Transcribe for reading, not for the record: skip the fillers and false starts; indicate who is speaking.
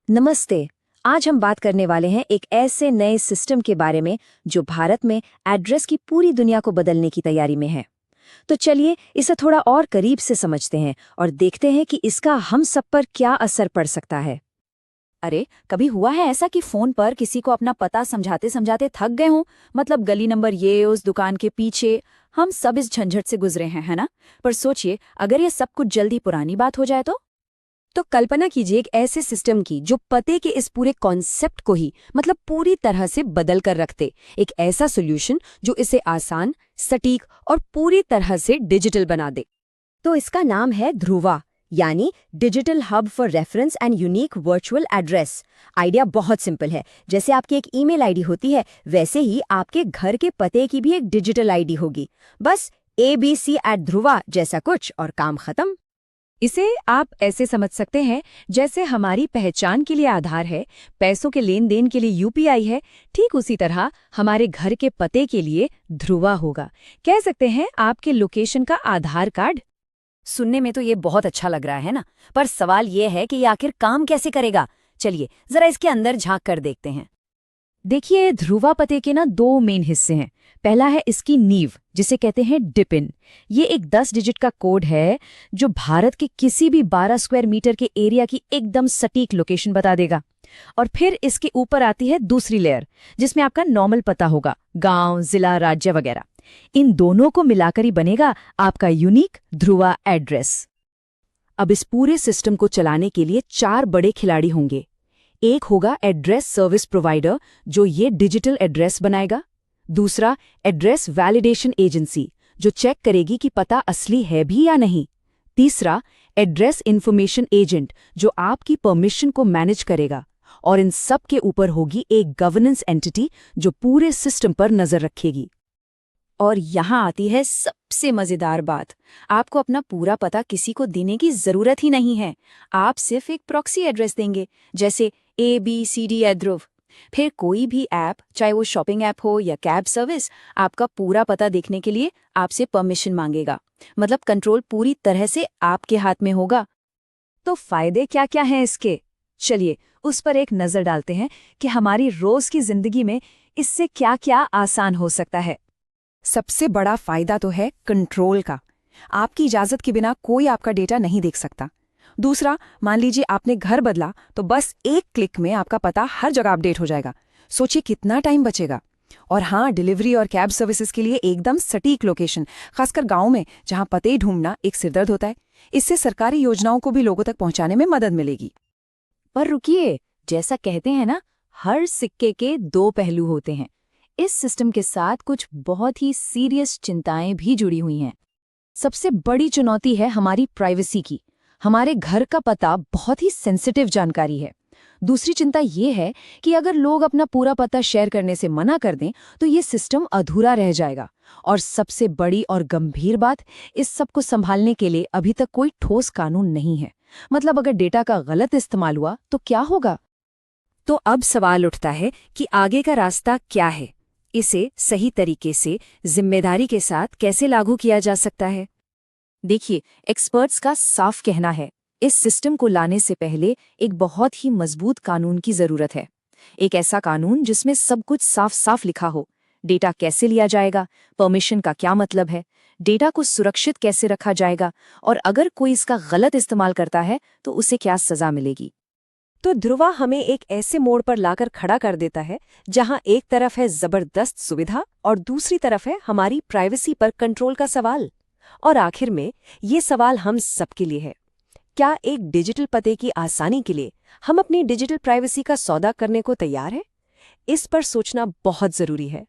Speaker 1: नमस्ते। आज हम बात करने वाले हैं एक ऐसे नए सिस्टम के बारे में जो भारत में एड्रेस की पूरी दुनिया को बदलने की तैयारी में है। तो चलिए इसे थोड़ा और करीब से समझते हैं और देखते हैं कि इसका हम सब पर क्या असर पड़ सकता है।
Speaker 2: अरे, कभी हुआ है ऐसा कि फोन पर किसी को अपना पता समझाते समझाते थक गए हों? मतलब गली नंबर ये, उस दुकान के पीछे। हम सब इस झंझट से गुजरे हैं, है ना? पर सोचिए, अगर ये सब कुछ जल्दी पुरानी बात हो जाए
Speaker 1: तो कल्पना कीजिए एक ऐसे सिस्टम की जो पते के इस पूरे कॉन्सेप्ट को ही मतलब पूरी तरह से बदल कर रखते। एक ऐसा सॉल्यूशन जो इसे आसान, सटीक और पूरी तरह से डिजिटल बना दे। तो इसका नाम है ध्रुवा, यानी digital hub for reference and unique virtual address. Idea बहुत सिंपल है। जैसे आपकी एक ईमेल आईडी होती है, वैसे ही आपके घर के पते की भी एक डिजिटल आईडी होगी। बस abc@dhruva जैसा कुछ और काम खत्म।
Speaker 2: इसे आप ऐसे समझ सकते हैं जैसे हमारी पहचान के लिए आधार है, पैसों के लेन देन के लिए यूपीआई है, ठीक उसी तरह हमारे घर के पते के लिए ध्रुवा होगा। कह सकते हैं आपके लोकेशन का आधार कार्ड।
Speaker 1: सुनने में तो ये बहुत अच्छा लग रहा है ना, पर सवाल ये है कि ये आखिर काम कैसे करेगा। चलिए जरा इसके अंदर झांक कर देखते हैं।
Speaker 2: देखिए, ध्रुवा पते के ना दो मेन हिस्से हैं। पहला है इसकी नींव, जिसे कहते हैं डिपिन। ये एक 10 डिजिट का कोड है जो भारत के किसी भी 12 स्क्वायर मीटर के एरिया की एकदम सटीक लोकेशन बता देगा। और फिर इसके ऊपर आती है दूसरी लेयर, जिसमें आपका नॉर्मल पता होगा, गांव, जिला, राज्य वगैरह। इन दोनों को मिलाकर ही बनेगा आपका यूनिक ध्रुवा एड्रेस। अब इस पूरे सिस्टम को चलाने के लिए 4 बड़े खिलाड़ी होंगे। एक होगा एड्रेस सर्विस प्रोवाइडर, जो ये डिजिटल एड्रेस बनाएगा। दूसरा, एड्रेस वैलिडेशन एजेंसी, जो चेक करेगी कि पता असली है भी या नहीं। तीसरा, एड्रेस इंफॉर्मेशन एजेंट, जो आपकी परमिशन को मैनेज करेगा। और इन सब के ऊपर होगी एक गवर्नेंस एंटिटी जो पूरे सिस्टम पर नजर रखेगी। और यहाँ आती है सबसे मजेदार बात। आपको अपना पूरा पता किसी को देने की जरूरत ही नहीं है। आप सिर्फ एक प्रॉक्सी एड्रेस देंगे, जैसे ABCD@dhruv। फिर कोई भी ऐप, चाहे वो शॉपिंग ऐप हो या कैब सर्विस, आपका पूरा पता देखने के लिए आपसे परमिशन मांगेगा। मतलब कंट्रोल पूरी तरह से आपके हाथ में होगा। तो फायदे क्या क्या हैं इसके? चलिए उस पर एक नजर डालते हैं कि हमारी रोज की जिंदगी में इससे क्या क्या आसान हो सकता है। सबसे बड़ा फायदा तो है कंट्रोल का। आपकी इजाजत के बिना कोई आपका डेटा नहीं देख सकता। दूसरा, मान लीजिए आपने घर बदला, तो बस एक क्लिक में आपका पता हर जगह अपडेट हो जाएगा। सोचिए कितना टाइम बचेगा। और हाँ, डिलीवरी और कैब सर्विसेज के लिए एकदम सटीक लोकेशन, खासकर गांव में जहां पते ढूंढना एक सिरदर्द होता है। इससे सरकारी योजनाओं को भी लोगों तक पहुंचाने में मदद मिलेगी। पर रुकिए, जैसा कहते हैं ना, हर सिक्के के दो पहलू होते हैं। इस सिस्टम के साथ कुछ बहुत ही सीरियस चिंताएं भी जुड़ी हुई हैं। सबसे बड़ी चुनौती है हमारी प्राइवेसी की। हमारे घर का पता बहुत ही सेंसिटिव जानकारी है। दूसरी चिंता ये है कि अगर लोग अपना पूरा पता शेयर करने से मना कर दें, तो ये सिस्टम अधूरा रह जाएगा। और सबसे बड़ी और गंभीर बात, इस सब को संभालने के लिए अभी तक कोई ठोस कानून नहीं है। मतलब अगर डेटा का गलत इस्तेमाल हुआ तो क्या होगा? तो अब सवाल उठता है कि आगे का रास्ता क्या है? इसे सही तरीके से, जिम्मेदारी के साथ कैसे लागू किया जा सकता है? देखिए, एक्सपर्ट्स का साफ कहना है, इस सिस्टम को लाने से पहले एक बहुत ही मजबूत कानून की जरूरत है। एक ऐसा कानून जिसमें सब कुछ साफ साफ लिखा हो। डेटा कैसे लिया जाएगा, परमिशन का क्या मतलब है, डेटा को सुरक्षित कैसे रखा जाएगा, और अगर कोई इसका गलत इस्तेमाल करता है तो उसे क्या सजा मिलेगी। तो ध्रुवा हमें एक ऐसे मोड़ पर लाकर खड़ा कर देता है जहां एक तरफ है जबरदस्त सुविधा और दूसरी तरफ है हमारी प्राइवेसी पर कंट्रोल का सवाल। और आखिर में ये सवाल हम सबके लिए है, क्या एक डिजिटल पते की आसानी के लिए हम अपनी डिजिटल प्राइवेसी का सौदा करने को तैयार हैं? इस पर सोचना बहुत जरूरी है।